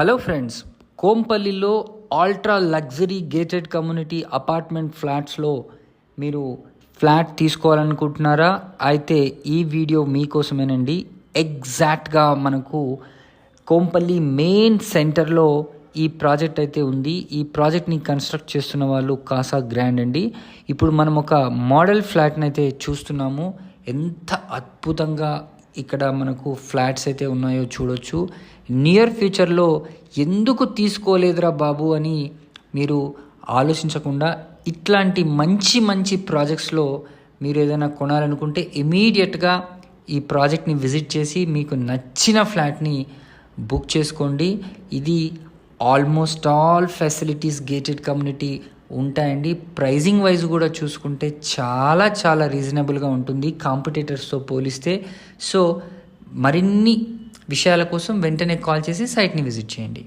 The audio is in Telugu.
హలో ఫ్రెండ్స్, కోంపల్లిలో ultra luxury gated community apartment ఫ్లాట్స్లో మీరు ఫ్లాట్ తీసుకోవాలనుకుంటున్నారా? అయితే ఈ వీడియో మీకోసమేనండి. ఎగ్జాక్ట్గా మనకు కోంపల్లి మెయిన్ సెంటర్లో ఈ ప్రాజెక్ట్ అయితే ఉంది. ఈ ప్రాజెక్ట్ని కన్స్ట్రక్ట్ చేస్తున్న వాళ్ళు కాసా గ్రాండ్ అండి. ఇప్పుడు మనం ఒక మోడల్ ఫ్లాట్ని అయితే చూస్తున్నాము. ఎంత అద్భుతంగా ఇక్కడ మనకు ఫ్లాట్స్ అయితే ఉన్నాయో చూడొచ్చు. నియర్ ఫ్యూచర్లో ఎందుకు తీసుకోలేదురా బాబు అని మీరు ఆలోచించకుండా ఇట్లాంటి మంచి మంచి ప్రాజెక్ట్స్లో మీరు ఏదైనా కొనాలనుకుంటే ఇమీడియట్గా ఈ ప్రాజెక్ట్ని విజిట్ చేసి మీకు నచ్చిన ఫ్లాట్ని బుక్ చేసుకోండి. ఇది almost all facilities gated community ఉంటాయండి. ప్రైజింగ్ వైజ్ కూడా చూసుకుంటే చాలా చాలా రీజనబుల్గా ఉంటుంది కాంపిటీటర్స్తో పోలిస్తే. సో మరిన్ని విషయాల కోసం వెంటనే కాల్ చేసి సైట్ని విజిట్ చేయండి.